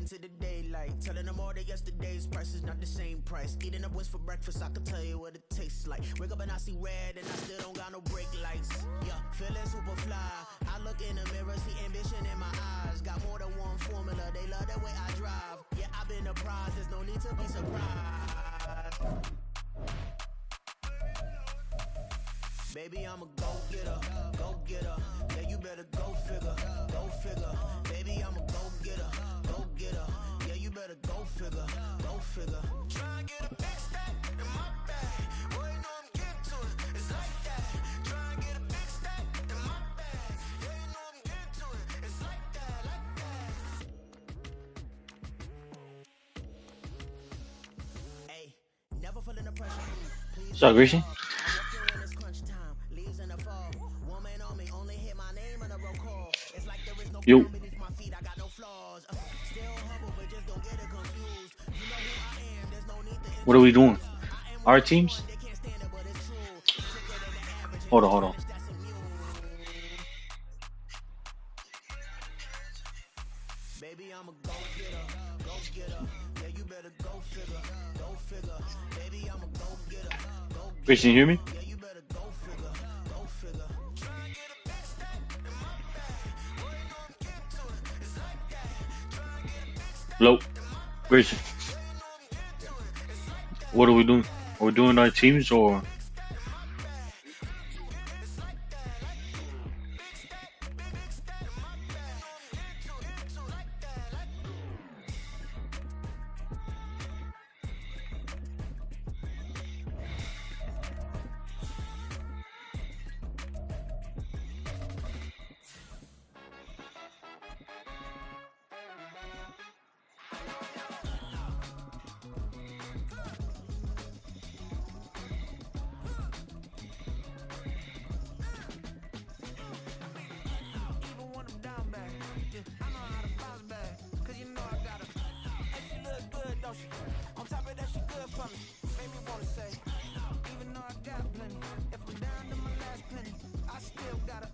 into the daylight, telling them all that yesterday's price is not the same price. Eating up wings for breakfast, I can tell you what it tastes like. Wake up and I see red, and I still don't got no brake lights. Yeah, feeling super fly. I look in the mirror, see ambition in my eyes. Got more than one formula, they love the way I drive. Yeah, I've been a prize, there's no need to be surprised. Baby, I'm a go-getter, go-getter. Yeah, you better go figure, go figure. Baby, I'm a go-getter, go-getter. Yeah, you better go figure, go figure. Try and get a big stack in my bag. Boy, you know I'm getting to it, it's like that. Try and get a big stack in my bag. Yeah, you know I'm getting to it, it's like that, like that. Hey, never feeling the pressure. What's up, Gracie? Yo. What are we doing? Our teams? Hold on. Baby, I'm a go-getter. Yeah, you better go figure, go figure. Baby, I'm a go-getter, go-getter. Gracie, can you hear me? Yeah, you better go figure, go figure. Try and get a big stack in my bag. Boy, you know I'm getting to it, it's like that. Try and get a big stack. Hello, Gracie. What are we doing? Are we doing our teams or? On top of that, she good for me. Made me wanna say, even though I got plenty, if I'm down to my last penny, I still gotta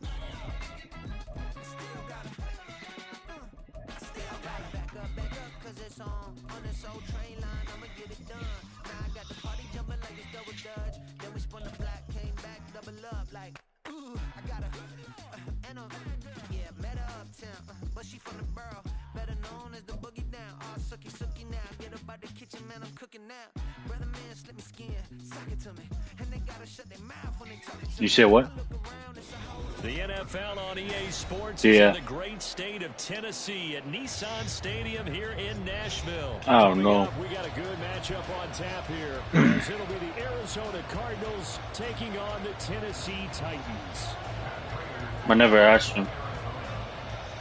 back up, cause it's on this old train line, I'ma get it done. Now I got the party jumping like it's double dutch. Then we spun the block, came back, double up, like, ooh, I got her, and yeah, met her uptown, but she from the borough, better known as the boogie down. All sucky now, get up out the kitchen, man, I'm cooking now. Brother man, slip me skin, suck it to me, and they gotta shut their mouth when they talk to me. You said what? The NFL on EA Sports Yeah. is in the great state of Tennessee at Nissan Stadium here in Nashville. Oh, no. We got a good matchup on tap here. As it'll be the Arizona Cardinals taking on the Tennessee Titans. I never asked him.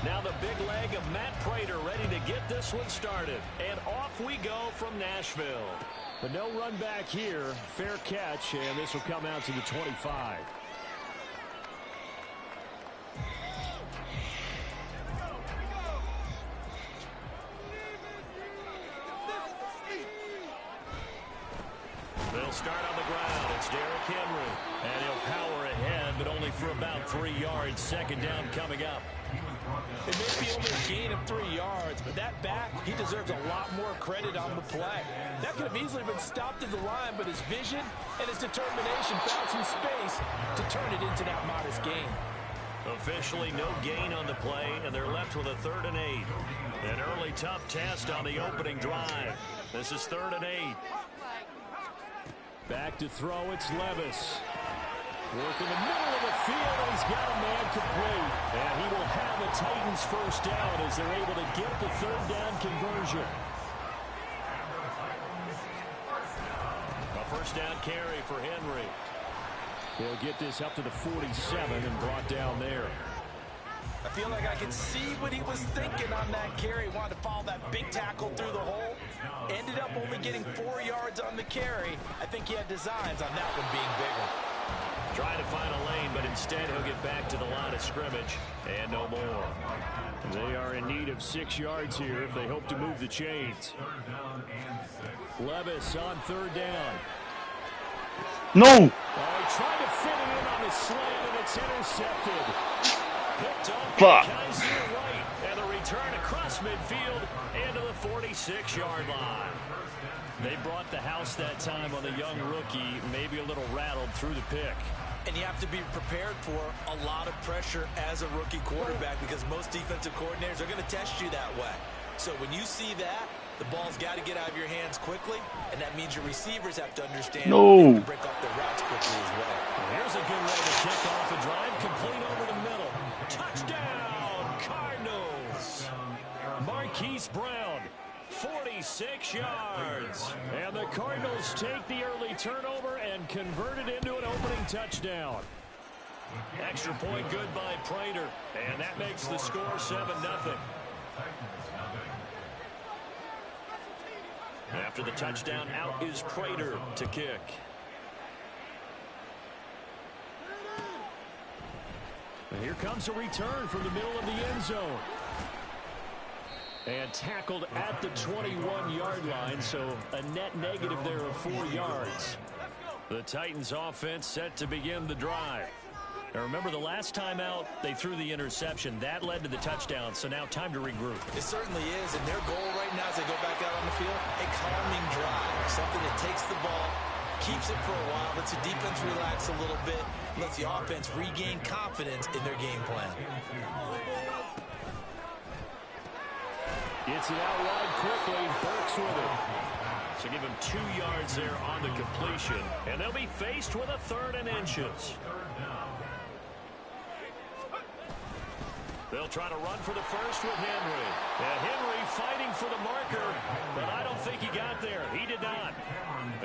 Now the big leg of Matt Prater ready to get this one started. And off we go from Nashville. But no run back here. Fair catch, and this will come out to the 25. They'll start on the ground. It's Derrick Henry. And he'll power ahead, but only for about 3 yards. Second down coming up. It may be only a gain of 3 yards, but that back, he deserves a lot more credit on the play. That could have easily been stopped at the line, but his vision and his determination found some space to turn it into that modest gain. Officially no gain on the play, and they're left with a 3rd and 8. An early tough test on the opening drive. This is 3rd and 8. Back to throw, it's Levis. Work in the middle of the field, and he's got a man complete. And he will have the Titans first down as they're able to get the 3rd down conversion. A first down carry for Henry. He'll get this up to the 47 and brought down there. I feel like I can see what he was thinking on that carry. Wanted to follow that big tackle through the hole. Ended up only getting 4 yards on the carry. I think he had designs on that one being bigger. Trying to find a lane, but instead he'll get back to the line of scrimmage and no more. They are in need of 6 yards here if they hope to move the chains. Levis on 3rd down. No! Trying to fit it in on the slant, and it's intercepted. Picked up Fuck. by Kaiser White. And the return across midfield into the 46-yard line. They brought the house that time on the young rookie, maybe a little rattled through the pick. And you have to be prepared for a lot of pressure as a rookie quarterback because most defensive coordinators are going to test you that way. So when you see that, the ball's got to get out of your hands quickly, and that means your receivers have to understand to break off their routes quickly as well. Here's a good way to kick off the drive, complete over the middle. Touchdown, Cardinals. Marquise Brown, 46 yards. And the Cardinals take the early turnover and convert it into an opening touchdown. Extra point good by Prater, and that makes the score 7-0. After the touchdown, out is Prater to kick. And here comes a return from the middle of the end zone. And tackled at the 21-yard line, so a net negative there of 4 yards. The Titans offense set to begin the drive. Now remember, the last time out, they threw the interception. That led to the touchdown, so now time to regroup. It certainly is, and their goal right now as they go back out on the field, a calming drive, something that takes the ball, keeps it for a while, lets the defense relax a little bit, lets the offense regain confidence in their game plan. Gets it out wide quickly, Burks with it. So give him 2 yards there on the completion, and they'll be faced with a 3rd and inches. They'll try to run for the first with Henry. And Henry fighting for the marker, but I don't think he got there. He did not.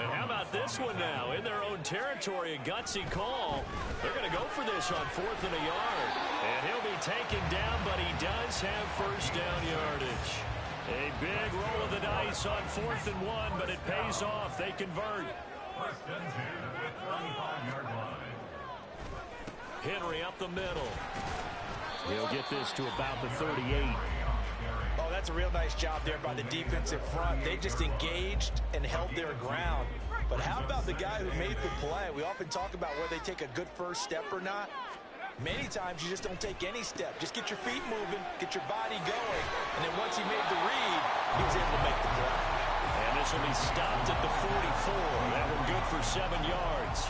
And how about this one now? In their own territory, a gutsy call. They're going to go for this on 4th and a yard. And he'll be taken down, but he does have first down yardage. A big roll of the dice on 4th and 1, but it pays off. They convert. Henry up the middle. He'll get this to about the 38. Oh, that's a real nice job there by the defensive front. They just engaged and held their ground. But how about the guy who made the play? We often talk about whether they take a good first step or not. Many times you just don't take any step. Just get your feet moving, get your body going. And then once he made the read, he was able to make the play. And this will be stopped at the 44. That one good for 7 yards.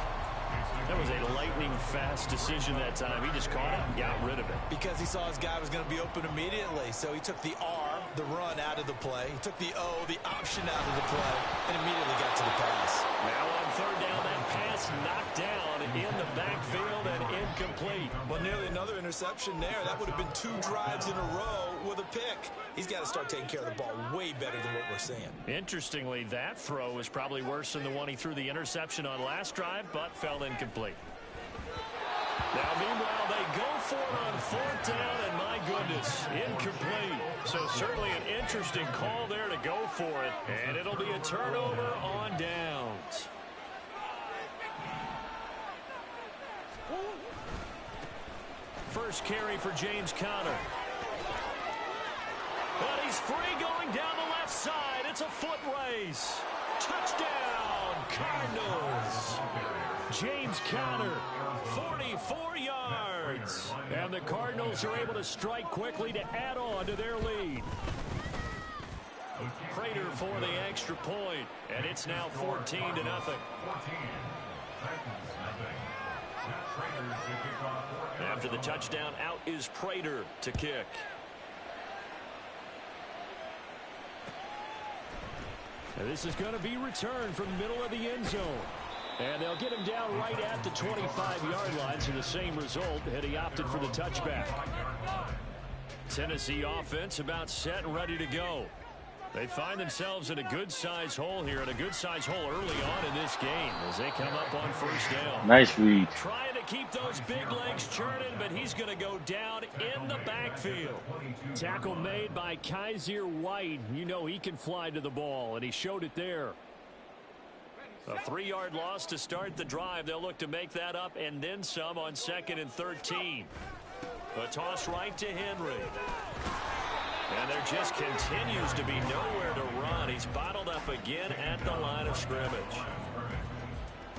That was a lightning-fast decision that time. He just caught it and got rid of it. Because he saw his guy was going to be open immediately. So he took the R, the run, out of the play. He took the O, the option, out of the play, and immediately got to the pass. Now on 3rd down, that pass knocked down in the backfield and incomplete. Well, nearly another interception there. That would have been 2 drives in a row with a pick. He's got to start taking care of the ball way better than what we're seeing. Interestingly, that throw was probably worse than the one he threw the interception on last drive, but fell incomplete. Now, meanwhile, they go for it on 4th down, and my goodness, incomplete. So certainly an interesting call there to go for it, and it'll be a turnover on downs. First carry for James Conner. But he's free going down the left side. It's a foot race. Touchdown, Cardinals. James Conner, 44 yards. And the Cardinals are able to strike quickly to add on to their lead. Prater for the extra point, and it's now 14-0. After the touchdown, out is Prater to kick. And this is going to be returned from the middle of the end zone. And they'll get him down right at the 25-yard line, so the same result had he opted for the touchback. Tennessee offense about set and ready to go. They find themselves in a good-sized hole here, and a good-sized hole early on in this game as they come up on 1st down. Nice read. Trying to keep those big legs churning, but he's going to go down in the backfield. Tackle made by Kaiser White. You know he can fly to the ball, and he showed it there. A 3-yard loss to start the drive. They'll look to make that up and then some on 2nd and 13. A toss right to Henry. And there just continues to be nowhere to run. He's bottled up again at the line of scrimmage.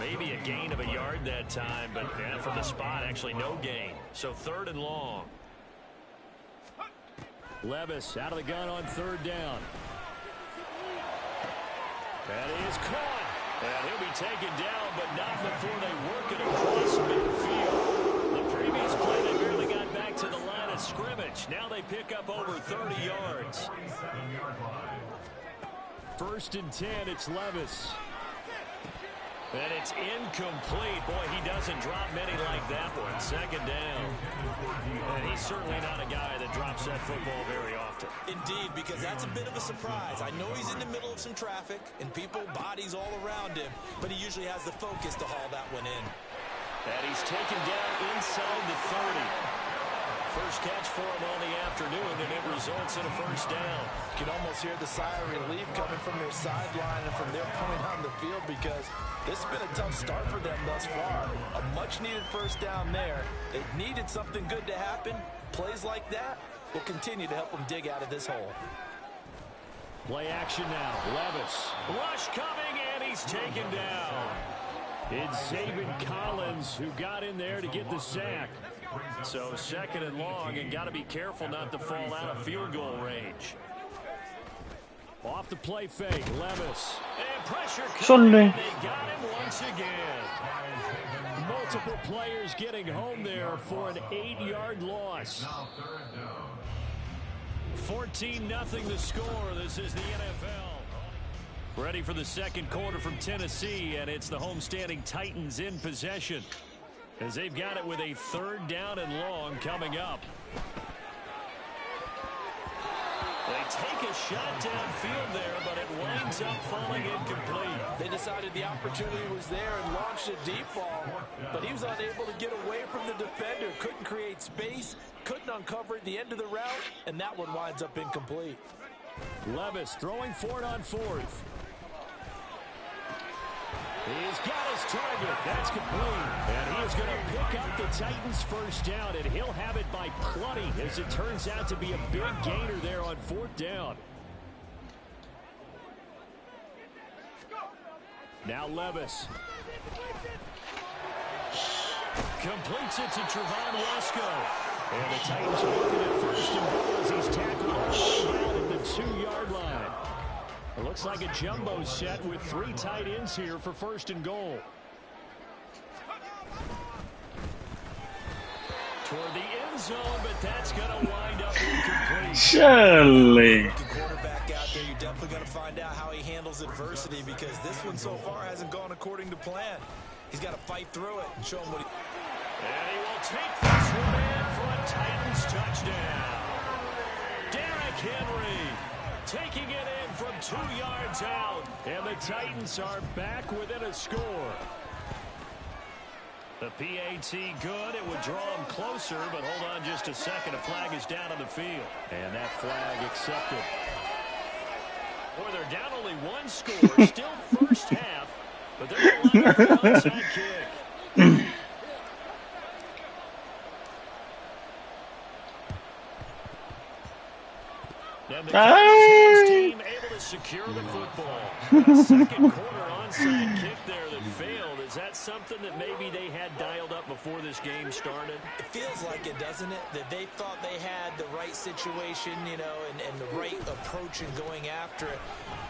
Maybe a gain of a yard that time, but from the spot, actually no gain. So 3rd and long. Levis out of the gun on third down. That is caught. And he'll be taken down, but not before they work it across midfield. The previous play, they barely got back to the line of scrimmage. Now they pick up over 30 yards. 1st and 10, it's Levis. And it's incomplete. Boy, he doesn't drop many like that one. 2nd down. And he's certainly not a guy that drops that football very often. Indeed, because that's a bit of a surprise. I know he's in the middle of some traffic and people, bodies all around him, but he usually has the focus to haul that one in. And he's taken down inside the 30. First catch for him on the afternoon, and it results in a 1st down. You can almost hear the sigh of relief coming from their sideline and from their point on the field, because this has been a tough start for them thus far. A much-needed 1st down there. They needed something good to happen. Plays like that will continue to help them dig out of this hole. Play action now. Levis. Rush coming, and he's taken down. It's Zaven Collins who got in there to get the sack. So 2nd and long, and got to be careful not to fall out of field goal range. Off the play fake, Levis. And pressure coming, and they got him once again. Multiple players getting home there for an 8-yard loss. 14-0 the score. This is the NFL. Ready for the 2nd quarter from Tennessee, and it's the homestanding Titans in possession, as they've got it with a 3rd down and long coming up. They take a shot downfield there, but it winds up falling incomplete. They decided the opportunity was there and launched a deep ball, but he was unable to get away from the defender, couldn't create space, couldn't uncover at the end of the route, and that one winds up incomplete. Levis throwing for it on 4th. He's got his target. That's complete. And he is going to pick up the Titans' 1st down, and he'll have it by plenty, as it turns out to be a big gainer there on 4th down. Now Levis. Completes it to Trevon Wesco. And the Titans are looking at 1st and goal as he's tackled all the way down at the 2-yard line. It looks like a jumbo set with 3 tight ends here for 1st and goal. Toward the end zone, but that's going to wind up incomplete. Surely. Quarterback out there, you're definitely going to find out how he handles adversity, because this one so far hasn't gone according to plan. He's got to fight through it and show him what he... And he will take this one in for a Titans touchdown. Derrick Henry taking it in from 2 yards out, and the Titans are back within a score. The PAT good. It would draw them closer, but hold on just a second. A flag is down on the field, and that flag accepted. Boy, they're down only 1 score, still 1st half, but they're going to line up for an onside kick. And the Titans team able to secure the football. A 2nd quarter onside kick there that failed. Is that something that maybe they had dialed up before this game started? It feels like it, doesn't it? That they thought they had the right situation, you know, and the right approach in going after it.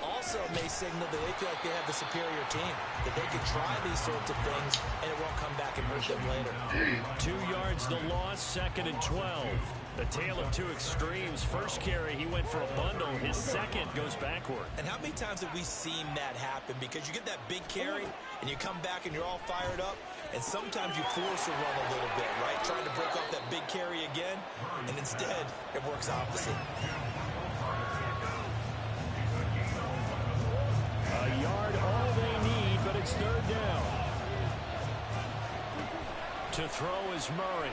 Also may signal that they feel like they have the superior team, that they can try these sorts of things and it won't come back and hurt them later. 2 yards the loss, 2nd and 12. The tale of 2 extremes. First carry, he went for a bundle. His 2nd goes backward. And how many times have we seen that happen? Because you get that big carry, and you come back and you're all fired up, and sometimes you force a run a little bit, right? Trying to break off that big carry again, and instead, it works opposite. A yard all they need, but it's 3rd down. To throw is Murray.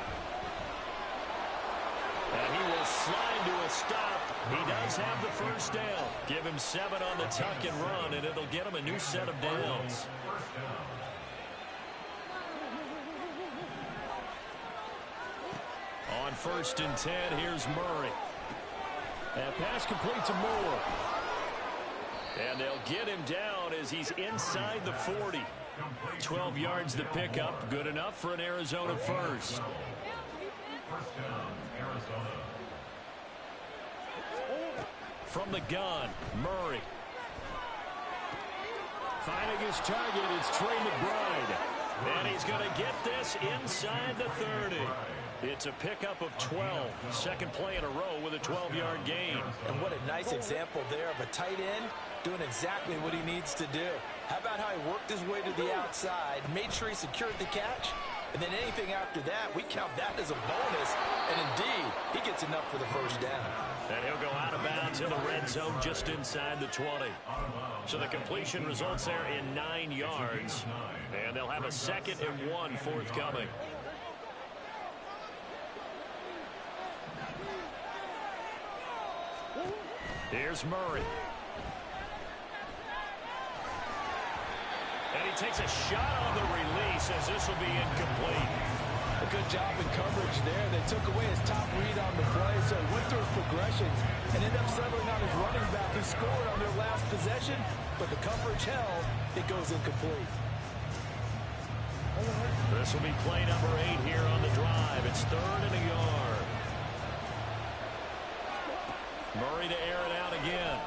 And he will slide to a stop. He does have the 1st down. Give him 7 on the tuck and run, and it'll get him a new set of downs. On 1st and 10, here's Murray. And pass complete to Moore. And they'll get him down as he's inside the 40. 12 yards the pickup. Good enough for an Arizona 1st. From the gun, Murray. Finding his target, it's Trey McBride. And he's going to get this inside the 30. It's a pickup of 12. Second play in a row with a 12-yard gain. And what a nice example there of a tight end doing exactly what he needs to do. How about how he worked his way to the outside, made sure he secured the catch, and then anything after that, we count that as a bonus. And indeed, he gets enough for the first down. And he'll go out of bounds in the red zone just inside the 20. So the completion results there in 9 yards. And they'll have a 2nd and 1 forthcoming. Here's Murray. And he takes a shot on the release as this will be incomplete. A good job in coverage there. They took away his top read on the play, so he went through his progressions and ended up settling on his running back who scored on their last possession, but the coverage held. It goes incomplete. This will be play number 8 here on the drive. It's 3rd and a yard. Murray to air it out again.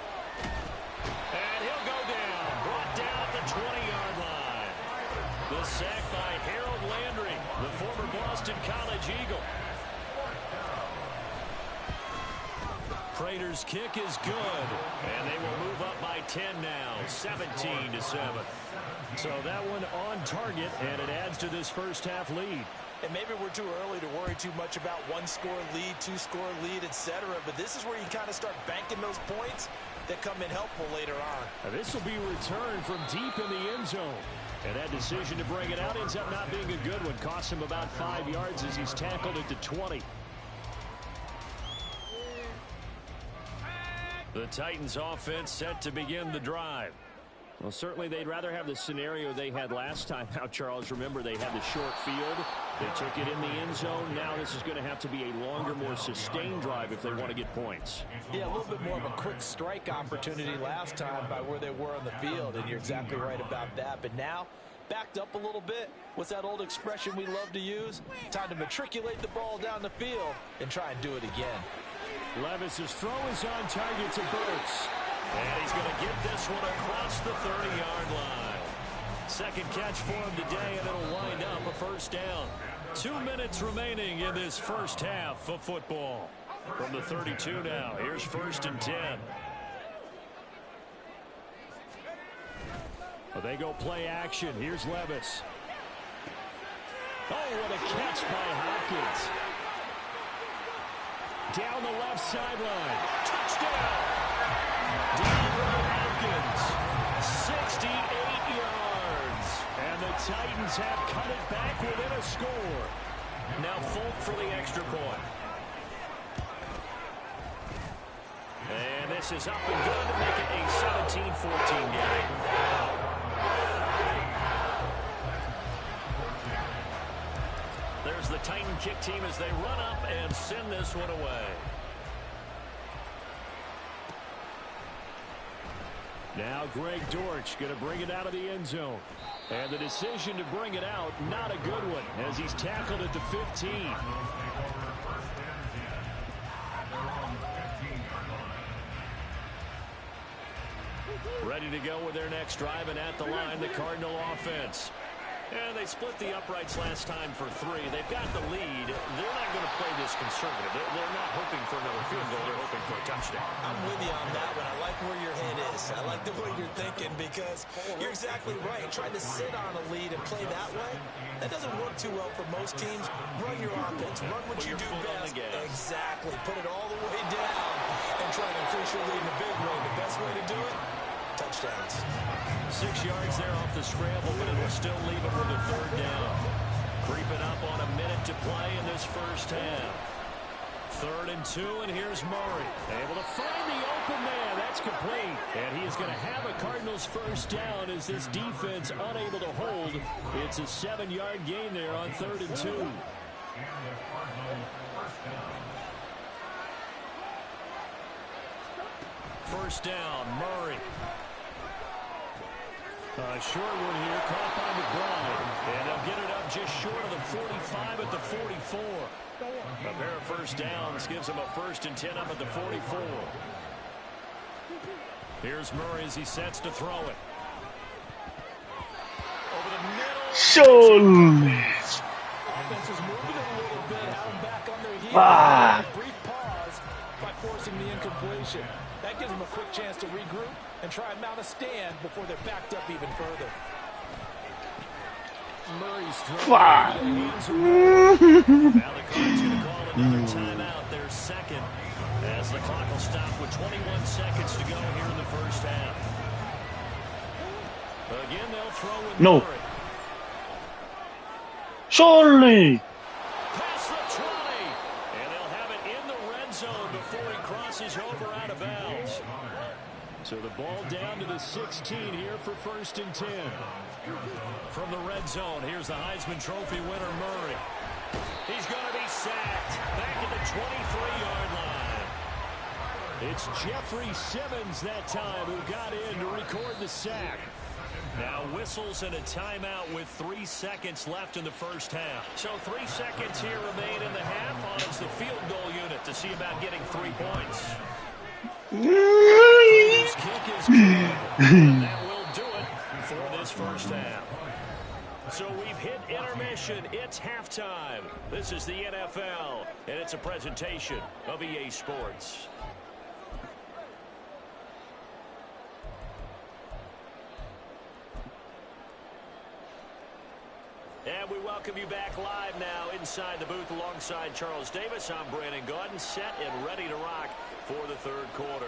And he'll go down. Brought down at the 20-yard line. The sack by Harold Landry, the former Boston College Eagle. Prater's kick is good. And they will move up by 10 now, 17-7. So that one on target, and it adds to this first half lead. And maybe we're too early to worry too much about 1-score lead, 2-score lead, etc. But this is where you kind of start banking those points that come in helpful later on. Now this will be returned from deep in the end zone. And that decision to bring it out ends up not being a good one. Costs him about 5 yards as he's tackled at the 20. The Titans offense set to begin the drive. Well, certainly they'd rather have the scenario they had last time out, Charles. Remember, they had the short field. They took it in the end zone. Now this is going to have to be a longer, more sustained drive if they want to get points. Yeah, a little bit more of a quick strike opportunity last time by where they were on the field, and you're exactly right about that. But now, backed up a little bit. What's that old expression we love to use? Time to matriculate the ball down the field and try and do it again. Levis's throw is on target to Burks. And he's going to get this one across the 30-yard line. Second catch for him today, and it'll wind up a first down. 2 minutes remaining in this first half of football. From the 32 now, here's 1st and 10. Well, they go play action. Here's Levis. Oh, what a catch by Hopkins. Down the left sideline. Touchdown! DeAndre Hopkins, 68 yards. And the Titans have cut it back within a score. Now Folk for the extra point. And this is up and good to make it a 17-14 game. There's the Titan kick team as they run up and send this one away. Now Greg Dortch going to bring it out of the end zone. And the decision to bring it out, not a good one, as he's tackled at the 15. Ready to go with their next drive, and at the line, the Cardinal offense. And they split the uprights last time for 3. They've got the lead. They're not going to play this conservative. They're not hoping for another field goal. They're hoping for a touchdown. I'm with you on that one. I like where your head is. I like the way you're thinking because you're exactly right. Trying to sit on a lead and play that way, that doesn't work too well for most teams. Run your offense. Run what you do best. Exactly. Put it all the way down and try to increase your lead in a big way. The best way to do it, touchdowns. 6 yards there off the scramble, but it will still leave him with a 3rd down. Creeping up on a minute to play in this first half. 3rd and 2, and here's Murray. Able to find the open man. That's complete. And he is going to have a Cardinals first down as this defense unable to hold. It's a 7-yard gain there on 3rd and 2. First down, Murray. A short one here, caught by McBride. And they'll get it up just short of the 45 at the 44. A pair of first downs gives them a 1st and 10 up at the 44. Here's Murray as he sets to throw it. Over the middle. Surely. Offense is moving a little bit, have them back on their heels. Ah. A brief pause by forcing the incompletion. That gives them a quick chance to regroup and try and mount a stand before they're backed up even further. Murray's throwing. Now the Cards going to call another timeout, their second, as the clock will stop with 21 seconds to go here in the first half. Again, they'll throw with No. Murray. Surely. Past the 20, and they'll have it in the red zone before he crosses over out of bounds. So the ball down to the 16 here for 1st and 10. From the red zone, here's the Heisman Trophy winner, Murray. He's going to be sacked back at the 23-yard line. It's Jeffrey Simmons that time who got in to record the sack. Now whistles and a timeout with 3 seconds left in the first half. So 3 seconds here remain in the half on the field goal unit to see about getting 3 points. His kick is good. And that will do it for this first half. So we've hit intermission. It's halftime. This is the NFL, and it's a presentation of EA Sports. And we welcome you back live now inside the booth alongside Charles Davis. I'm Brandon Gaudin, set and ready to rock for the third quarter.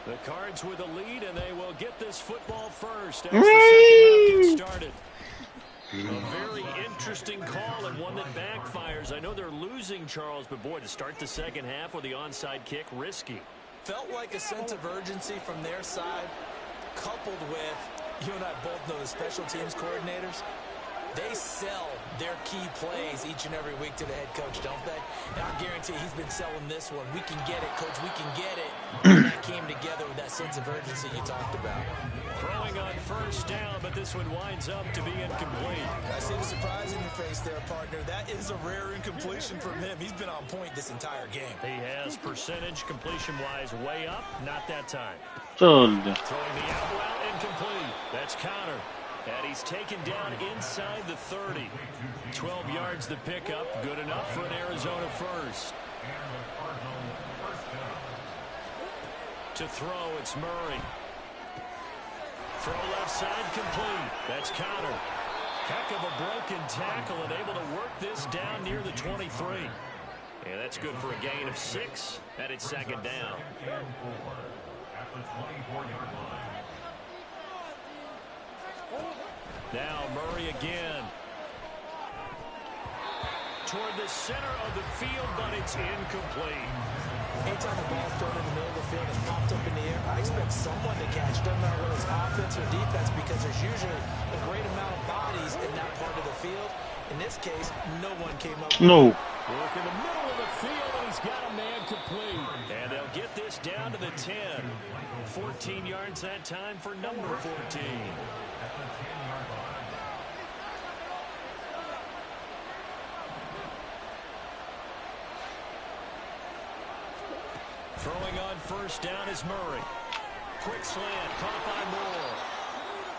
The Cards with a lead, and they will get this football first as the second half gets started. A very interesting call and one that backfires. I know they're losing, Charles, but boy, to start the second half with the onside kick, risky. Felt like a sense of urgency from their side, coupled with, you and I both know the special teams coordinators, they sell their key plays each and every week to the head coach, don't they? And I guarantee he's been selling this one. We can get it, coach, we can get it. And that came together with that sense of urgency you talked about. Throwing on first down, but this one winds up to be incomplete. I see the surprise in your face there, partner. That is a rare incompletion from him. He's been on point this entire game. He has percentage completion-wise way up, not that time. Surely. Throwing the out route incomplete. That's counter. And he's taken down inside the 30. 12 yards the pickup. Good enough for an Arizona first. To throw, it's Murray. Throw left side complete. That's counter. Heck of a broken tackle and able to work this down near the 23. And that's good for a gain of 6. And it's second down. Now Murray again. Toward the center of the field, but it's incomplete. Anytime the ball's thrown in the middle of the field and popped up in the air, I expect someone to catch. Doesn't matter whether it's offense or defense, because there's usually a great amount of bodies in that part of the field. In this case, no one came up. No. Work in the middle of the field, and he's got a man complete. And they'll get this down to the 10. 14 yards that time for number 14. Throwing on first down is Murray. Quick slant, caught by Moore.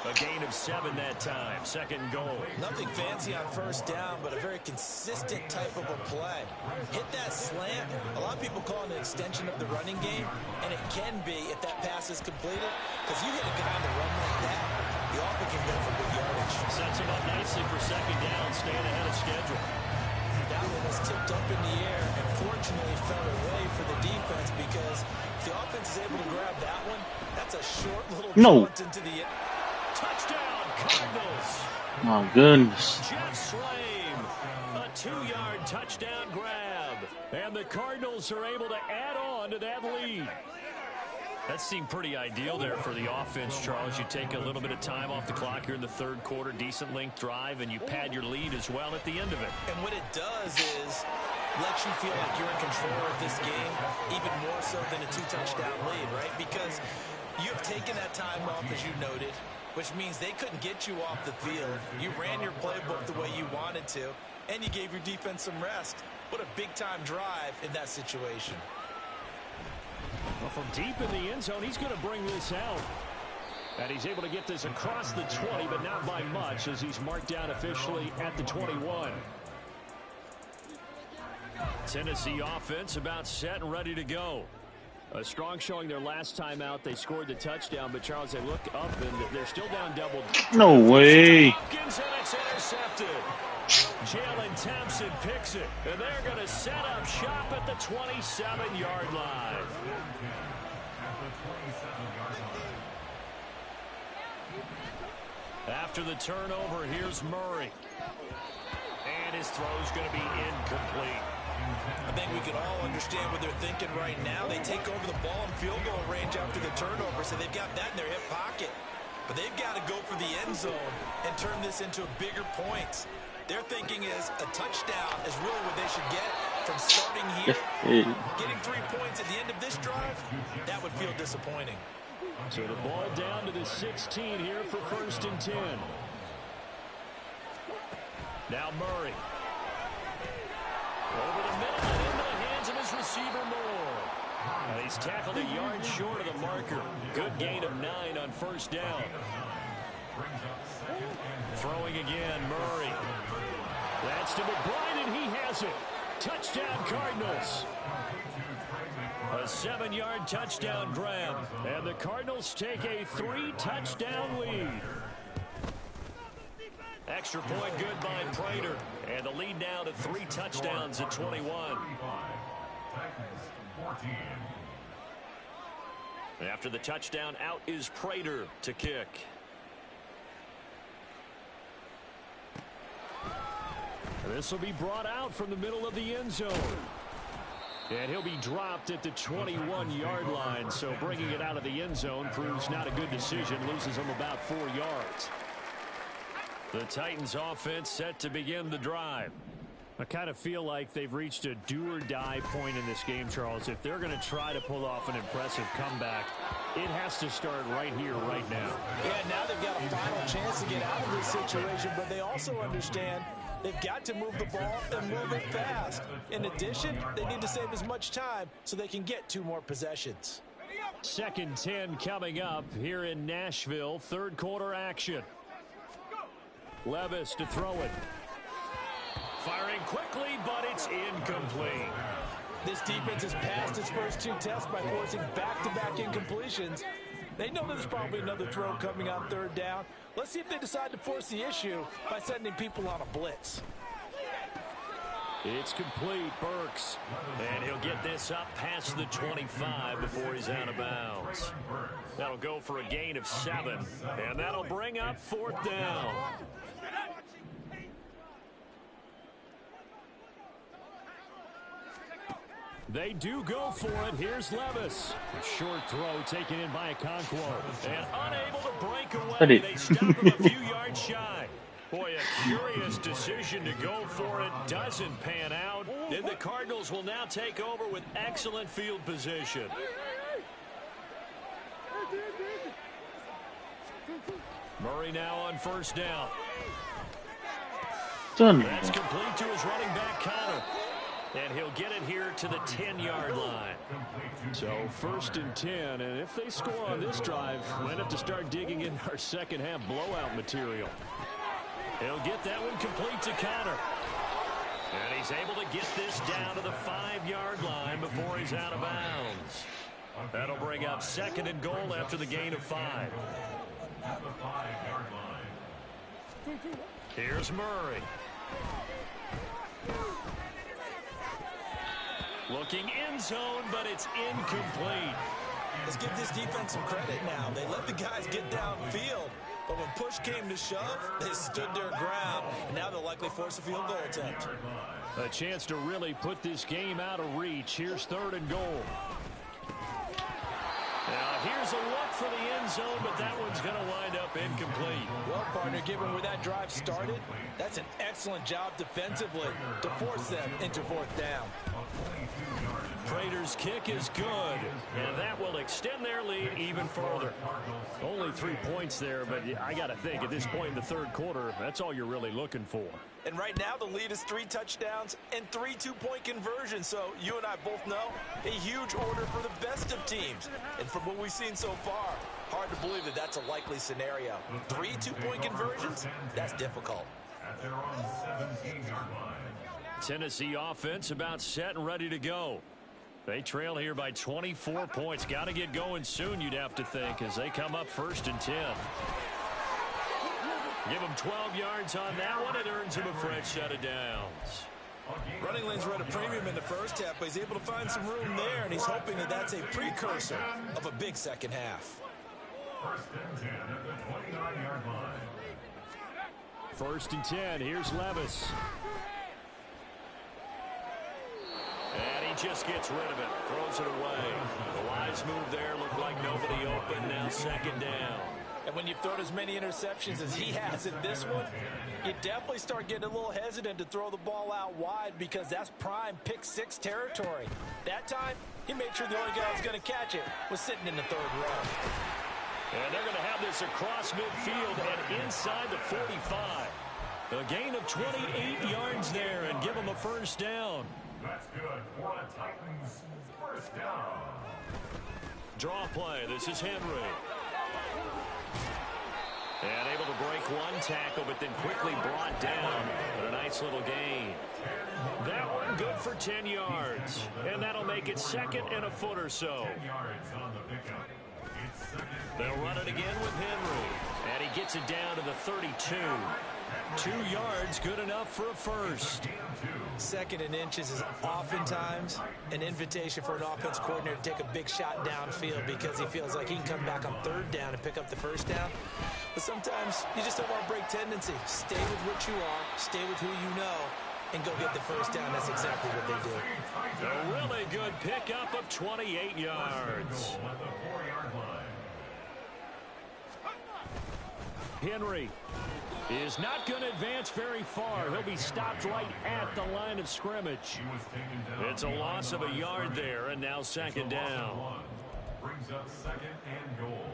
A gain of 7 that time. Second goal. Nothing fancy on first down, but a very consistent type of a play. Hit that slant. A lot of people call it an extension of the running game, and it can be if that pass is completed, because you hit a guy on the run like that, you often can go for good yardage. Sets him up nicely for second down, staying ahead of schedule. That one was tipped up in the air and fortunately fell away for the defense, because if the offense is able to grab that one, that's a short little jaunt into the touchdown Cardinals. My goodness. Jeff Swaim, a 2-yard touchdown grab, and the Cardinals are able to add on to that lead. That seemed pretty ideal there for the offense, Charles. You take a little bit of time off the clock here in the third quarter, decent length drive, and you pad your lead as well at the end of it. And what it does is let you feel like you're in control of this game, even more so than a 2-touchdown lead, right? Because you've taken that time off, as you noted, which means they couldn't get you off the field. You ran your playbook the way you wanted to, and you gave your defense some rest. What a big-time drive in that situation. Well, from deep in the end zone, he's going to bring this out. And he's able to get this across the 20, but not by much, as he's marked down officially at the 21. Tennessee offense about set and ready to go. A strong showing their last time out. They scored the touchdown, but Charles, they look up and they're still down double. No way. Hopkins, and it's intercepted. Jalen Thompson picks it, and they're going to set up shop at the 27-yard line. After the turnover, here's Murray. And his throw's going to be incomplete. I think we can all understand what they're thinking right now. They take over the ball in field goal range after the turnover, so they've got that in their hip pocket. But they've got to go for the end zone and turn this into bigger points. Their thinking is a touchdown is really what they should get from starting here. Getting 3 points at the end of this drive, that would feel disappointing. So the ball down to the 16 here for 1st and 10. Now Murray. Over the middle and into the hands of his receiver Moore. And he's tackled a yard short of the marker. Good gain of 9 on 1st down. Throwing again, Murray. That's to McBride, and he has it. Touchdown, Cardinals. A 7-yard touchdown grab. And the Cardinals take a 3-touchdown lead. Extra point good by Prater. And the lead now to 3 touchdowns at 21. After the touchdown, out is Prater to kick. This will be brought out from the middle of the end zone. And he'll be dropped at the 21-yard line. So bringing it out of the end zone proves not a good decision. Loses him about 4 yards. The Titans offense set to begin the drive. I kind of feel like they've reached a do-or-die point in this game, Charles. If they're going to try to pull off an impressive comeback, it has to start right here, right now. Yeah, now they've got a final chance to get out of this situation, but they also understand they've got to move the ball and move it fast. In addition, they need to save as much time so they can get 2 more possessions. 2nd 10 coming up here in Nashville. 3rd quarter action. Levis to throw it. Firing quickly, but it's incomplete. This defense has passed its first 2 tests by forcing back-to-back incompletions. They know there's probably another throw coming on 3rd down. Let's see if they decide to force the issue by sending people on a blitz. It's complete, Burks. And he'll get this up past the 25 before he's out of bounds. That'll go for a gain of 7. And that'll bring up 4th down. They do go for it. Here's Levis. A short throw taken in by Okonkwo. And unable to break away. They stop him a few yards shy. Boy, a curious decision to go for it. Doesn't pan out. Then the Cardinals will now take over with excellent field position. Murray now on 1st down. That's complete to his running back, Connor. And he'll get it here to the 10-yard line. So 1st and 10, and if they score on this drive, we'll have to start digging in our second half blowout material. He'll get that one complete to Connor. And he's able to get this down to the 5-yard line before he's out of bounds. That'll bring up 2nd and goal after the gain of 5. Here's Murray. Looking end zone, but it's incomplete. Let's give this defense some credit now. They let the guys get downfield, but when push came to shove, they stood their ground, and now they'll likely force a field goal attempt. A chance to really put this game out of reach. Here's 3rd and goal. Now here's a look for the end zone, but that one's going to wind up incomplete. Well, partner, given where that drive started, that's an excellent job defensively to force them into 4th down. Prater's kick is good, and that will extend their lead even further. Only 3 points there, but I got to think at this point in the third quarter, that's all you're really looking for. And right now, the lead is 3 touchdowns and 3 two-point conversions. So you and I both know a huge order for the best of teams. And from what we've seen so far, hard to believe that that's a likely scenario. 3 two-point conversions? That's difficult. Tennessee offense about set and ready to go. They trail here by 24 points. Got to get going soon, you'd have to think, as they come up 1st and 10. Give him 12 yards on that one. It earns him a fresh set of downs. Running lanes were at a premium in the first half, but he's able to find some room there, and he's hoping that that's a precursor of a big second half. 1st and 10 at the 29-yard line. 1st and 10. Here's Levis. And he just gets rid of it. Throws it away. The wise move there. Looked like nobody open. Now 2nd down. And when you've thrown as many interceptions as he has in this one, you definitely start getting a little hesitant to throw the ball out wide because that's prime pick 6 territory. That time, he made sure the only guy who was going to catch it was sitting in the 3rd row. And they're going to have this across midfield and inside the 45. A gain of 28 yards there and give them a 1st down. That's good for the Titans. 1st down. Draw play. This is Henry. And able to break one tackle, but then quickly brought down. But a nice little gain. That one good for 10 yards. And that'll make it 2nd and a foot or so. 10 yards on the pickup. It's 2nd. They'll run it again with Henry. And he gets it down to the 32. 2 yards, good enough for a 1st. 2nd and inches is oftentimes an invitation for an offense coordinator to take a big shot downfield because he feels like he can come back on 3rd down and pick up the 1st down. But sometimes you just don't want to break tendency. Stay with what you are, stay with who you know, and go get the 1st down. That's exactly what they do. A really good pickup of 28 yards. At the 4-yard line. Henry is not going to advance very far. He'll be stopped right at the line of scrimmage. It's a loss of a yard there, and now 2nd down. Brings up 2nd and goal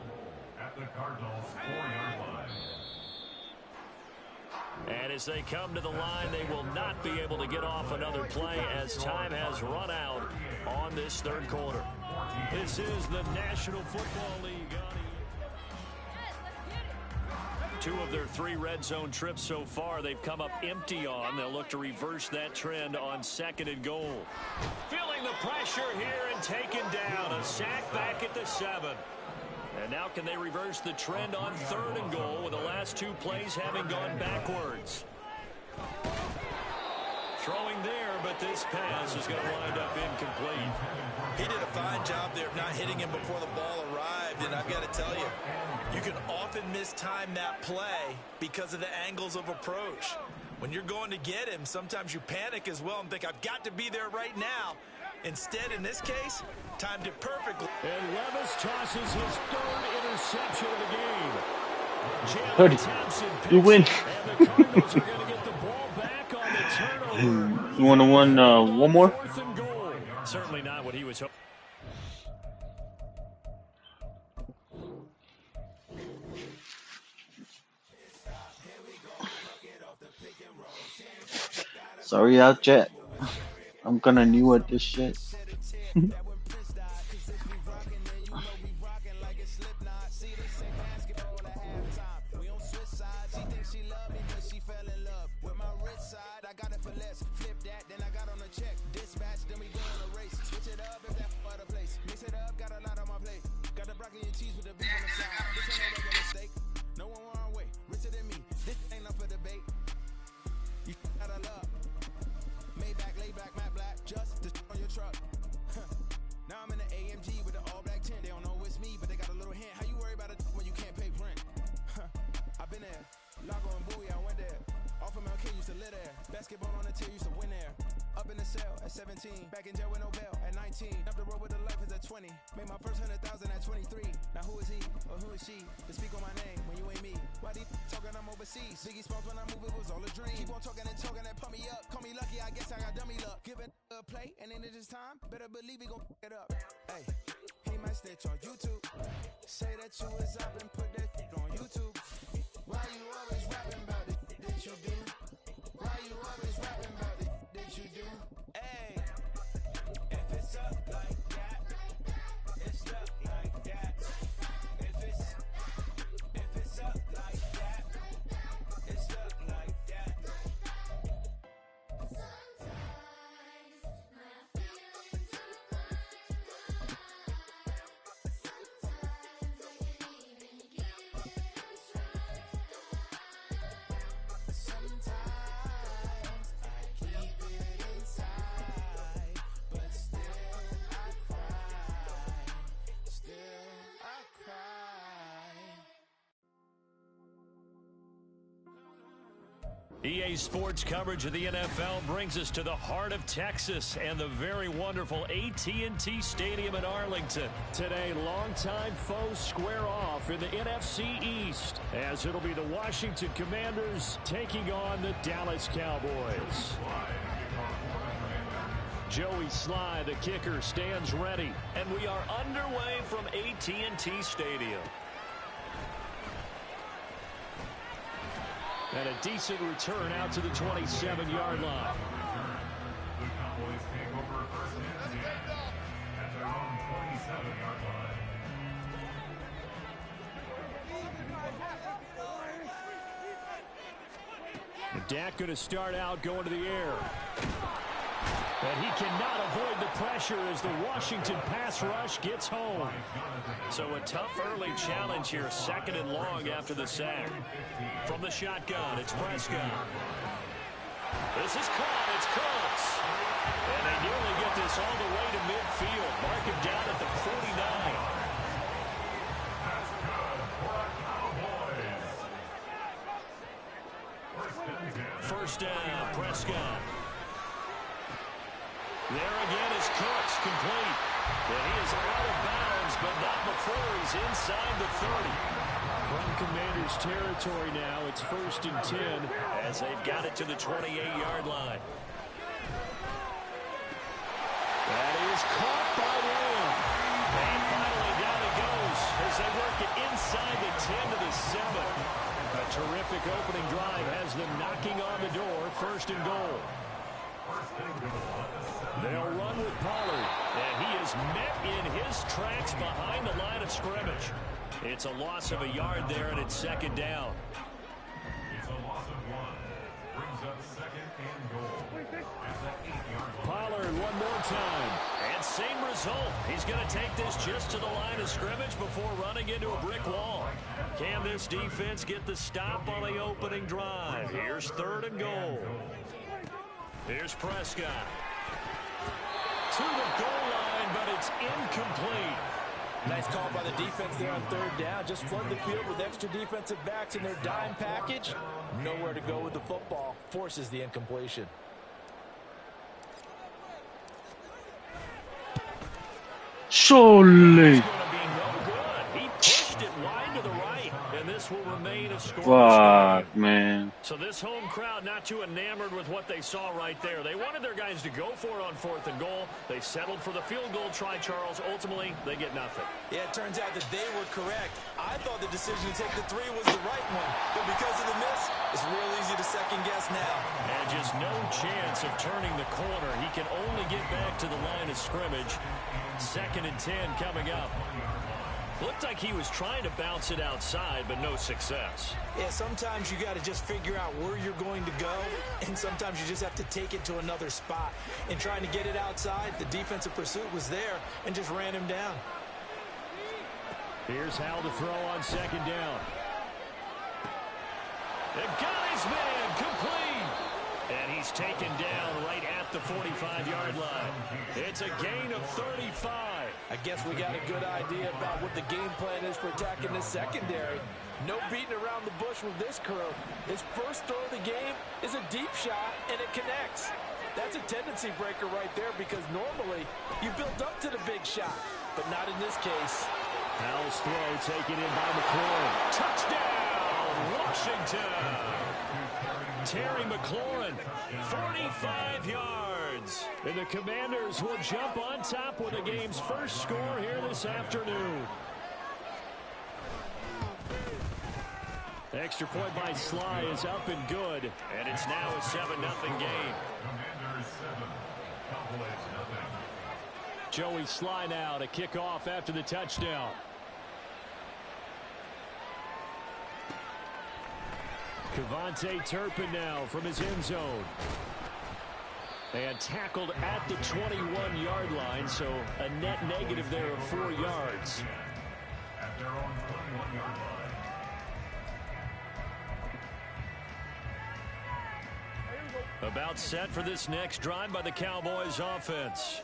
at the Cardinals' 4-yard line. And as they come to the line, they will not be able to get off another play as time has run out on this 3rd quarter. This is the National Football League. 2 of their 3 red zone trips so far they've come up empty on. They'll look to reverse that trend on 2nd and goal. Feeling the pressure here and taken down. A sack back at the 7. And now can they reverse the trend on 3rd and goal with the last 2 plays having gone backwards. Throwing there, but this pass is going to wind up incomplete. He did a fine job there of not hitting him before the ball arrived, and I've got to tell you, you can often mistime that play because of the angles of approach. When you're going to get him, sometimes you panic as well and think, I've got to be there right now. Instead, in this case, timed it perfectly. And Levis tosses his 3rd interception of the game. 30. You win. And the Cardinals are going to get the ball back on the turnover. You want to win one more? 4th and goal. Certainly not what he was hoping. Sorry out, Jet. I'm gonna new at this shit. Basketball on the tier, used to win there. Up in the cell at 17, back in jail with no bail at 19. Up the road with the life is at 20. Made my first 100,000 at 23. Now who is he or who is she to speak on my name when you ain't me? Why they talking I'm overseas? Biggie Smalls when I move it was all a dream. Keep on talking and pump me up. Call me lucky, I guess I got dummy luck. Give it up. a play, and then this time, better believe he gon' it up. Hey, he might snitch on YouTube. Say that you was up and put that on YouTube. Why you always rapping about it? Did you do? Why you always rapping about it? Did you do? Hey, if it's up like that, it's up like that. If it's up like that, it's up like that. EA Sports coverage of the NFL brings us to the heart of Texas and the very wonderful AT&T Stadium in Arlington. Today, longtime foes square off in the NFC East, as it'll be the Washington Commanders taking on the Dallas Cowboys. Joey Sly, the kicker, stands ready, and we are underway from AT&T Stadium. And a decent return out to the 27-yard line. The Cowboys take over first and 10 at their own 27-yard line. Dak going to start out going to the air. And he cannot avoid the pressure as the Washington pass rush gets home. So a tough early challenge here, 2nd and long after the sack. From the shotgun, it's Prescott. This is caught, it's Cooks. And they nearly get this all the way to midfield. Mark him down at the 49. That's good for the Cowboys. First and 10. First down, Prescott. There again is Cooks, complete. And he is out of bounds, but not before he's inside the 30. From Commanders territory now, it's 1st and 10 as they've got it to the 28-yard line. That is caught by Lamb. And finally down it goes as they work it inside the 10 to the 7. A terrific opening drive has them knocking on the door, 1st and goal. They'll run with Pollard, and he is met in his tracks behind the line of scrimmage. It's a loss of a yard there, and it's 2nd down. It's a loss of 1. Brings up 2nd and goal. At the 8-yard line. Pollard one more time. And same result. He's going to take this just to the line of scrimmage before running into a brick wall. Can this defense get the stop on the opening drive? Here's 3rd and goal. Here's Prescott. To the goal line, but it's incomplete. Nice call by the defense there on 3rd down. Just flood the field with extra defensive backs in their dime package. Nowhere to go with the football. Forces the incompletion. Surely. It's going to be no good. He pushed it wide to the right, and this will remain a scoreless Fuck, game. man. So this home crowd not too enamored with what they saw right there. They wanted their guys to go for it on 4th and goal. They settled for the field goal try, Charles. Ultimately, they get nothing. Yeah, it turns out that they were correct. I thought the decision to take the 3 was the right one. But because of the miss, it's real easy to second guess now. And just no chance of turning the corner. He can only get back to the line of scrimmage. 2nd and 10 coming up. Looked like he was trying to bounce it outside, but no success. Yeah, sometimes you got to just figure out where you're going to go, and sometimes you just have to take it to another spot. And trying to get it outside, the defensive pursuit was there and just ran him down. Here's Howell to throw on 2nd down. The guy's man complete. And he's taken down right at the 45-yard line. It's a gain of 35. I guess we got a good idea about what the game plan is for attacking this secondary. No beating around the bush with this crew. His first throw of the game is a deep shot, and it connects. That's a tendency breaker right there because normally you build up to the big shot, but not in this case. Howell's throw taken in by McLaurin. Touchdown, Washington. Terry McLaurin, 45 yards. yards. And the Commanders will jump on top with the game's first score here this afternoon. Extra point by Sly is up and good. And it's now a 7-0 game. Commanders 7, Cowboys nothing. Joey Sly now to kick off after the touchdown. Kevontae Turpin now from his end zone. And tackled at the 21-yard line, so a net negative there of 4 yards. At their own 21-yard line. About set for this next drive by the Cowboys offense.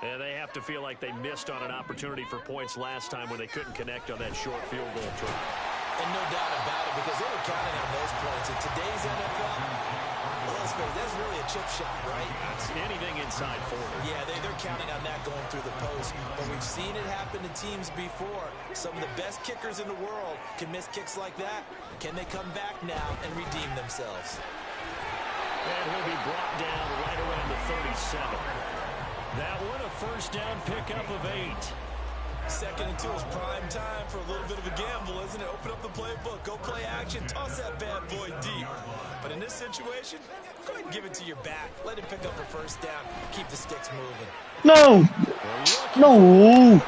And they have to feel like they missed on an opportunity for points last time when they couldn't connect on that short field goal try. And no doubt about it, because they were counting on those points. In today's NFL, let's face it, that's really a chip shot, right? It's anything inside 40. Yeah, they're counting on that going through the post. But we've seen it happen to teams before. Some of the best kickers in the world can miss kicks like that. Can they come back now and redeem themselves? And he'll be brought down right around the 37. That one a first down pickup of 8. 2nd and 2 is prime time for a little bit of a gamble, isn't it? Open up the playbook, go play action, toss that bad boy deep. But in this situation, go ahead and give it to your back. Let him pick up a first down. Keep the sticks moving. No! No! And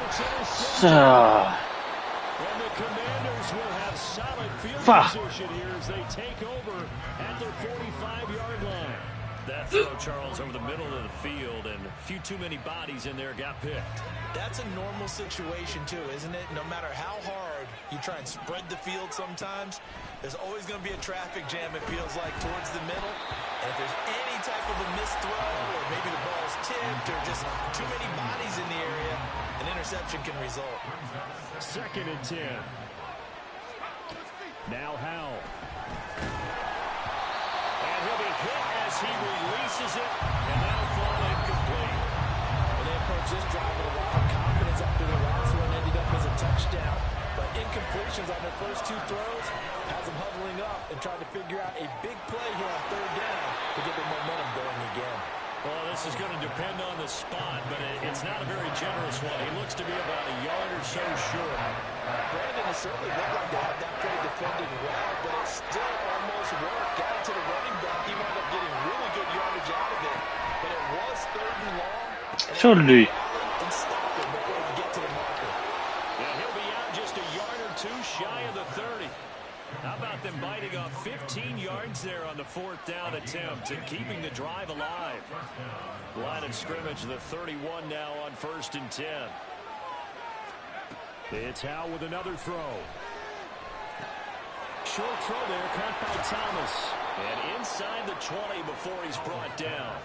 the Commanders will have solid field position here as they take over at their 45-yard line. That throw, Charles, over the middle of the field, and a few too many bodies in there got picked. That's a normal situation, too, isn't it? No matter how hard you try and spread the field sometimes, there's always going to be a traffic jam, it feels like, towards the middle. And if there's any type of a missed throw, or maybe the ball's tipped, or just too many bodies in the area, an interception can result. 2nd and 10. Now Howell. And he'll be hit as he releases it, and that'll fall incomplete. And they approach this drive with a lot of confidence after the last one ended up as a touchdown. But incompletions on their first 2 throws has them huddling up and trying to figure out a big play here on 3rd down to get the momentum going again. Well, this is going to depend on the spot, but it's not a very generous one. He looks to be about a yard or so short. Brandon has certainly looked like they had that play defended well, but it still almost worked. Got it to the running back. He wound up getting really good yardage out of it. But it was 3rd and long. Surely. And stop it before he could get to the marker. Yeah, he'll be out just a yard or 2 shy of the 30. How about them biting off 15 yards there on the 4th down attempt and keeping the drive alive? Line of scrimmage, the 31 now on 1st and 10. It's Howell with another throw. Short throw there, caught by Thomas. And inside the 20 before he's brought down.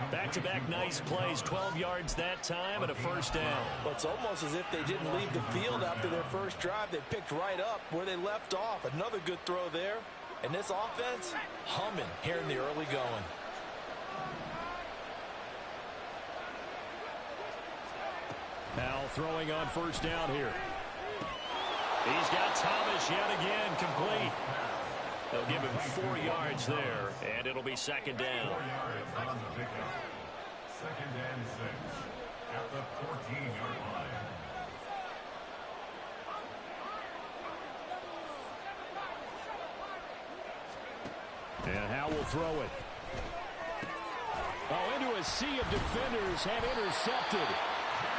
Back-to-back nice plays, 12 yards that time and a first down. Well, it's almost as if they didn't leave the field after their first drive. They picked right up where they left off. Another good throw there. And this offense, humming here in the early going. Now throwing on first down here. He's got Thomas yet again complete. They'll give him 4 yards there, and it'll be 2nd down. 4 yards on the pickup. 2nd and 6 at the 14-yard line. And Howell will throw it. Oh, into a sea of defenders and intercepted.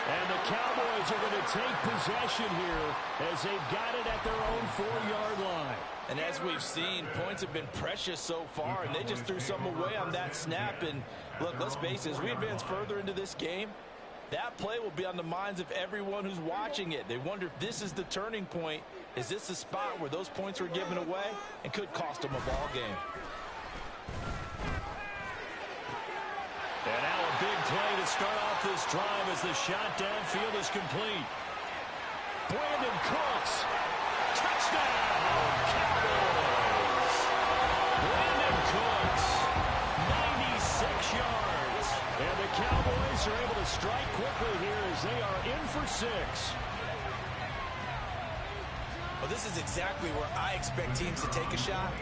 And the Cowboys are going to take possession here as they've got it at their own 4-yard line. And as we've seen, points have been precious so far, and they just threw some away on that snap. And look, let's face it, as we advance further into this game, that play will be on the minds of everyone who's watching it. They wonder if this is the turning point. Is this the spot where those points were given away and could cost them a ball game? And now a big play to start off this drive as the shot downfield is complete. Brandon Cooks. Touchdown, Cowboys. Brandon Cooks, 96 yards. And the Cowboys are able to strike quickly here as they are in for 6. Well, this is exactly where I expect teams to take a shot.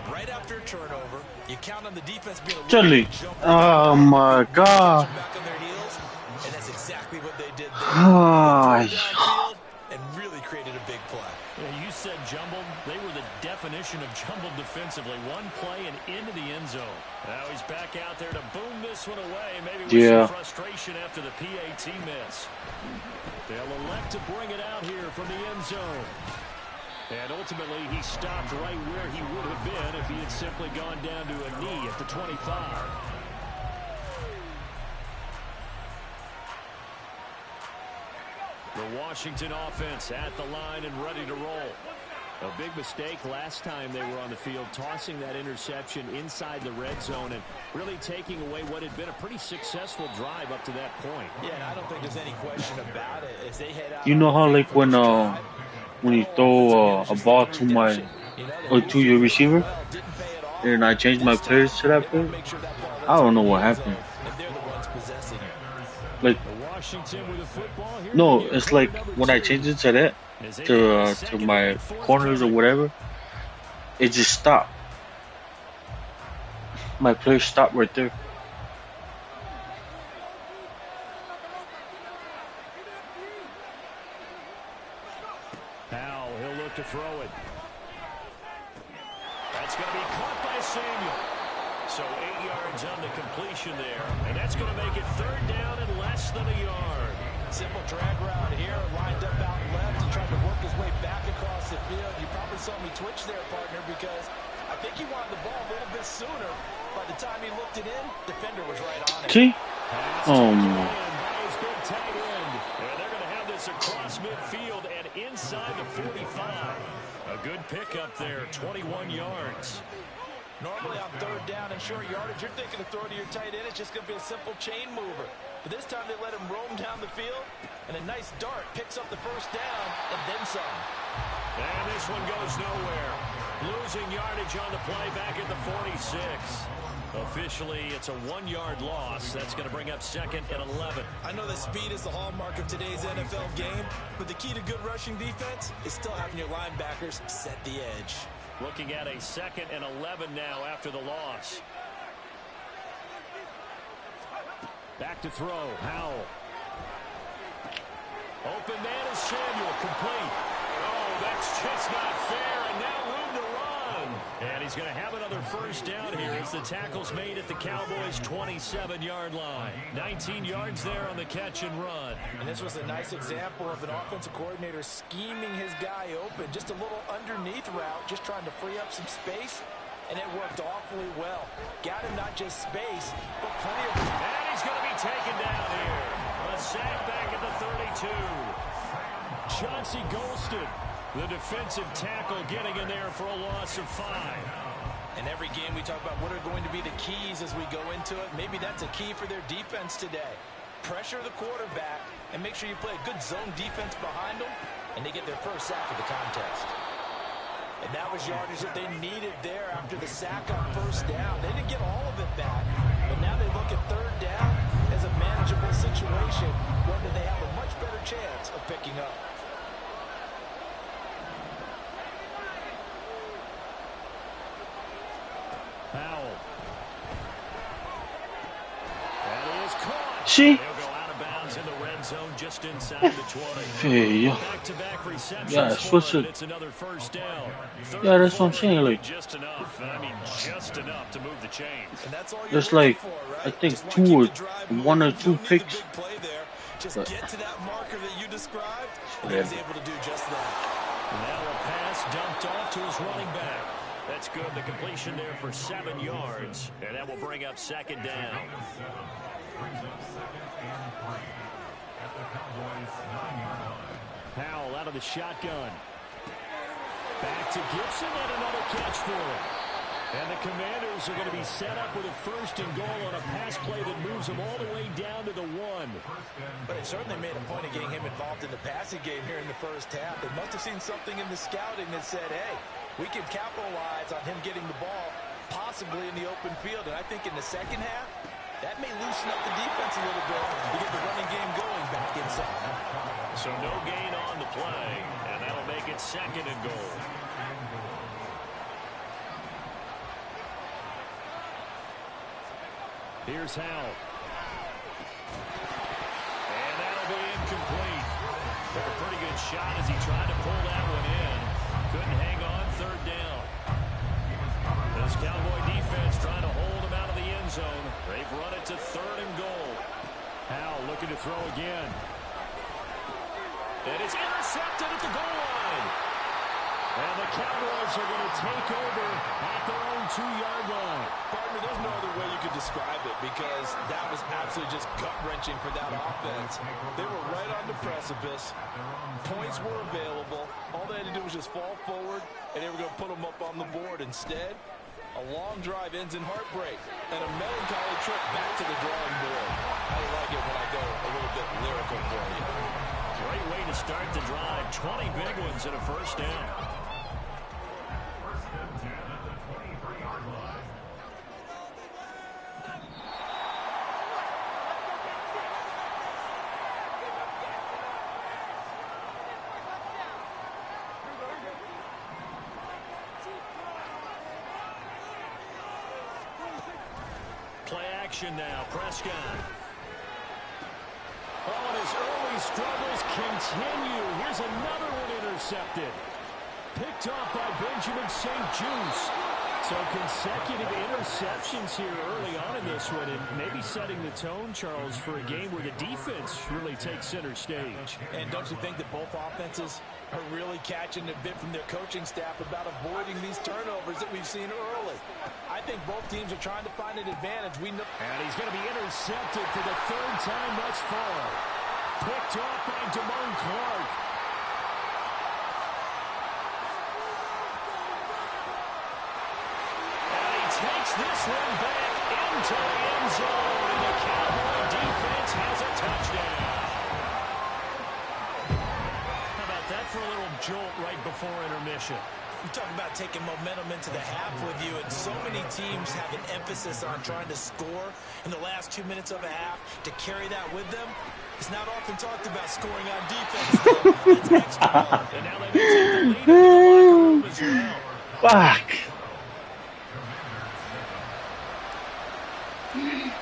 Right after a turnover, you count on the defense being a little Charlie. bit jump. Oh my God. Back on their heels, and that's exactly what they did there. Ah, They threw it downfield and really created a big play. Yeah, you said jumbled. They were the definition of jumbled defensively. One play and into the end zone. Now he's back out there to boom this one away. Maybe with some frustration after the PAT miss. They'll elect to bring it out here from the end zone. And ultimately, he stopped right where he would have been if he had simply gone down to a knee at the 25. The Washington offense at the line and ready to roll. A big mistake last time they were on the field, tossing that interception inside the red zone and really taking away what had been a pretty successful drive up to that point. Yeah, and I don't think there's any question about it. As they head out, you know how like when you throw a ball to my or to your receiver, and I change my players to that player? I don't know what happened. Like, no, it's like when I change it to that, to my corners or whatever, it just stopped. My players stopped right there. Now he'll look to throw it. That's going to be caught by Samuel. So 8 yards on the completion there. And that's going to make it third down and less than a yard. Simple drag route here, lined up out left and trying to work his way back across the field. You probably saw me twitch there, partner, because I think he wanted the ball a little bit sooner. By the time he looked it in, defender was right on it. See? Big tight end. And they're going to have this across midfield and inside the 45. A good pickup there, 21 yards. Normally on third down and short yardage, you're thinking of throw to your tight end. It's just going to be a simple chain mover. But this time they let him roam down the field, and a nice dart picks up the first down and then some. And this one goes nowhere. Losing yardage on the play back at the 46. Officially, it's a 1-yard loss. That's going to bring up second and 11. I know that speed is the hallmark of today's NFL game, but the key to good rushing defense is still having your linebackers set the edge. Looking at a second and 11 now after the loss. Back to throw. Howell. Open man is Samuel. Complete. Oh, that's just not fair. And now room to run. And he's going to have another first down here as the tackle's made at the Cowboys' 27-yard line. 19 yards there on the catch and run. And this was a nice example of an offensive coordinator scheming his guy open. Just a little underneath route, just trying to free up some space. And it worked awfully well. Got him not just space, but plenty of... And he's going to be taken down here. A sack back at the 32. Chauncey Golston, the defensive tackle, getting in there for a loss of 5. In every game we talk about what are going to be the keys as we go into it. Maybe that's a key for their defense today. Pressure the quarterback and make sure you play a good zone defense behind them, and they get their first sack of the contest. And that was yardage that they needed there after the sack on first down. They didn't get all of it back, but now they look at third down as a manageable situation, one that they have a much better chance of picking up. Powell. That is caught. See? They'll go out of bounds in the red zone just inside the 20. Hey, yo. Back-to-back receptions Yeah, for it. It's another first down. Yeah, that's what I'm saying. Like, Just enough. I mean, just enough to move the chains. And that's all there's you're like, looking for, right? I think Just wanna keep the drive one or moving. two Don't need the picks. big play there. Just But- get to that marker that you described, and Yeah. he's able to do just that. Now a pass dumped off to his running back. That's good. The completion there for 7 yards. And that will bring up second down. Brings up second and 3 at the Cowboys' 9-yard line. Powell out of the shotgun. Back to Gibson and another catch for him. And the Commanders are going to be set up with a first and goal on a pass play that moves them all the way down to the 1. But it certainly made a point of getting him involved in the passing game here in the first half. They must have seen something in the scouting that said, hey, we can capitalize on him getting the ball possibly in the open field. And I think in the second half, that may loosen up the defense a little bit to get the running game going back inside. So no gain on the play, and that'll make it second and goal. Here's Howell. And that'll be incomplete. Took a pretty good shot as he tried to pull that one in. Couldn't hang on, third down. This Cowboy defense trying to hold him out of the end zone. They've run it to 3rd and goal. Howell looking to throw again. And it's intercepted at the goal line. And the Cowboys are going to take over at their own 2-yard line. Partner, there's no other way you could describe it because that was absolutely just gut-wrenching for that offense. They were right on the precipice. Points were available. All they had to do was just fall forward, and they were going to put them up on the board. Instead, a long drive ends in heartbreak and a melancholy trip back to the drawing board. I like it when I go a little bit lyrical for you. Great way to start the drive. 20 big ones and a first down. First and 10 at the 23-yard line. Play action now. Prescott. Oh, and his early struggles continue. Here's another one intercepted. Picked off by Benjamin St-Juste. So consecutive interceptions here early on in this one, and maybe setting the tone, Charles, for a game where the defense really takes center stage. And don't you think that both offenses are really catching a bit from their coaching staff about avoiding these turnovers that we've seen early? I think both teams are trying to find an advantage. We know. And he's going to be intercepted for the 3rd time thus far. Picked off by Damone Clark. And he takes this one back into the end zone. And the Cowboy defense has a touchdown. How about that for a little jolt right before intermission? You talk about taking momentum into the half with you, and so many teams have an emphasis on trying to score in the last 2 minutes of a half. To carry that with them, it's not often talked about scoring on defense. That's extra. And now they may take the lead into the locker room as well. Fuck.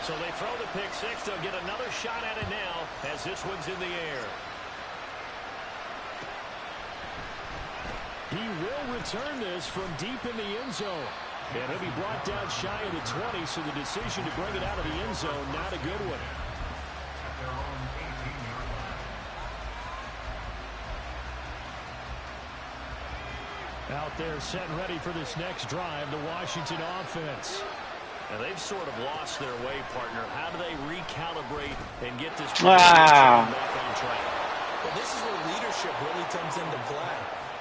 So they throw the pick six. They'll get another shot at it now as this one's in the air. He will return this from deep in the end zone. And he'll be brought down shy of the 20, so the decision to bring it out of the end zone, not a good one. Their own 18-yard line. Out there set and ready for this next drive, the Washington offense. Now they've sort of lost their way, partner. How do they recalibrate and get this back on track? Well, this is where leadership really comes into play.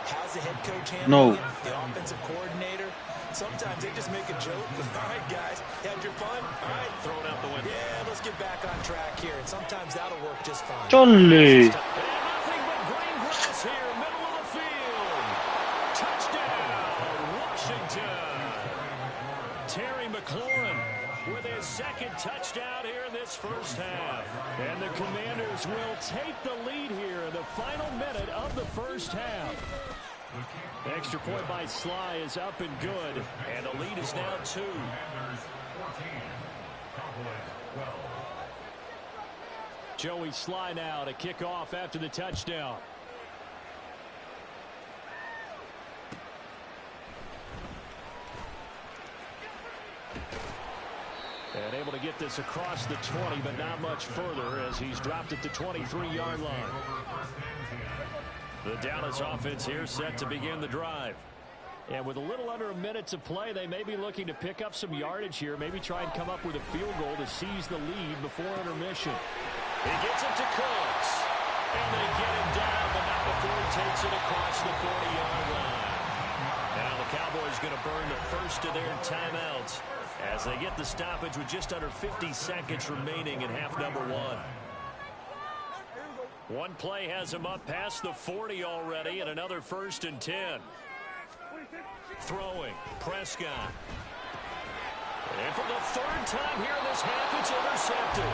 How's the head coach handling it? The offensive coordinator? Sometimes they just make a joke. All right, guys, had your fun? All right. Throw it out the window. Yeah, let's get back on track here. And sometimes that'll work just fine. Jolly. And nothing but green grass here, middle of the field. Touchdown, Washington. Terry McLaurin with his 2nd touchdown here in this first half. And the Commanders will take the lead here in the final minute of the first half. The extra point by Sly is up and good. And the lead is now 2. Commanders 14, Cowboys 12. Joey Sly now to kick off after the touchdown. And able to get this across the 20, but not much further as he's dropped at the 23-yard line. The Dallas offense here set to begin the drive. And with a little under a minute to play, they may be looking to pick up some yardage here, maybe try and come up with a field goal to seize the lead before intermission. He gets it to Cooks. And they get him down, but not before he takes it across the 40-yard line. Now the Cowboys going to burn the first of their timeouts as they get the stoppage with just under 50 seconds remaining in half number 1. One play has him up past the 40 already, and another 1st and 10. Throwing, Prescott. And for the 3rd time here in this half, it's intercepted.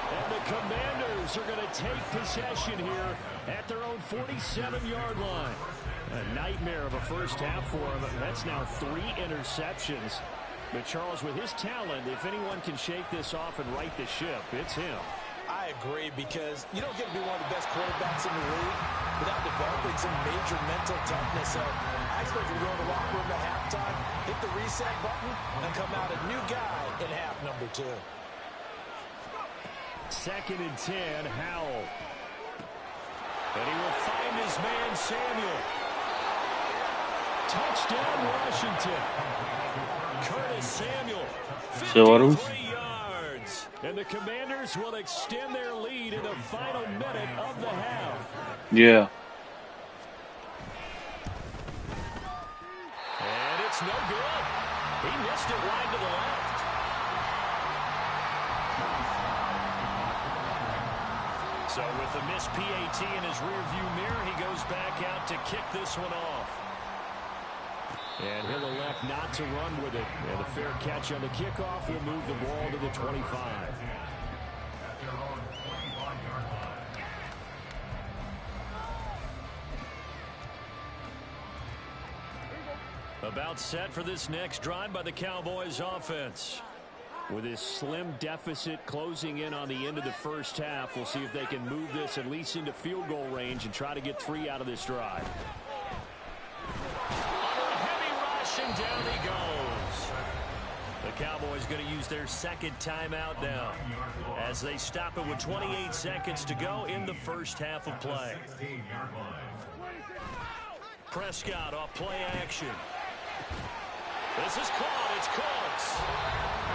And the Commanders are going to take possession here at their own 47-yard line. A nightmare of a first half for them. That's now 3 interceptions. But Charles, with his talent, if anyone can shake this off and right the ship, it's him. I agree, because you don't get to be one of the best quarterbacks in the league without developing some major mental toughness. So I expect you to go in the locker room at halftime, hit the reset button, and come out a new guy in half number 2. 2nd and 10, Howell. And he will find his man, Samuel. Touchdown, Washington. Curtis Samuel, 53 yards. And the Commanders will extend their lead in the final minute of the half. Yeah. And it's no good. He missed it wide to the left. So with the missed PAT in his rearview mirror, he goes back out to kick this one off. And he'll elect not to run with it. And a fair catch on the kickoff will move the ball to the 25. About set for this next drive by the Cowboys offense. With his slim deficit closing in on the end of the first half, we'll see if they can move this at least into field goal range and try to get 3 out of this drive. And down he goes. The Cowboys going to use their 2nd timeout now as they stop it with 28 seconds to go in the first half of play. Prescott off play action. This is caught. It's Cooks.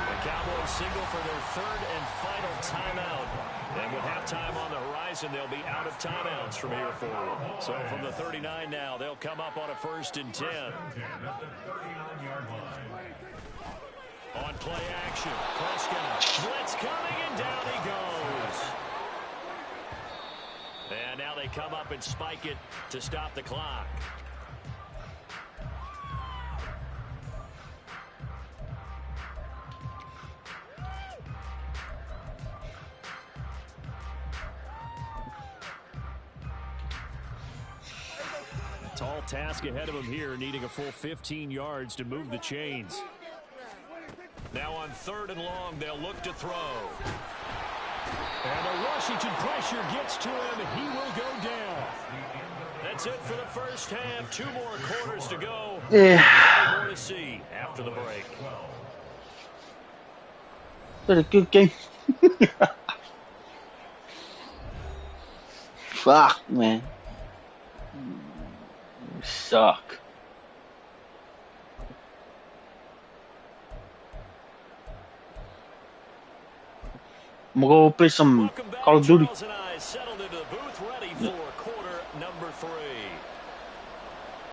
The Cowboys signal for their 3rd and final timeout. And with halftime on the horizon, they'll be out of timeouts from here forward. So from the 39 now, they'll come up on a 1st and 10. On play action, Prescott. Blitz coming, and down he goes. And now they come up and spike it to stop the clock. Tall task ahead of him here, needing a full 15 yards to move the chains. Now on 3rd and long, they'll look to throw. And the Washington pressure gets to him. He will go down. That's it for the first half. 2 more quarters to go. Yeah. More to see after the break. What a good game. Fuck, man. You suck. I'm gonna go play some Call of Duty.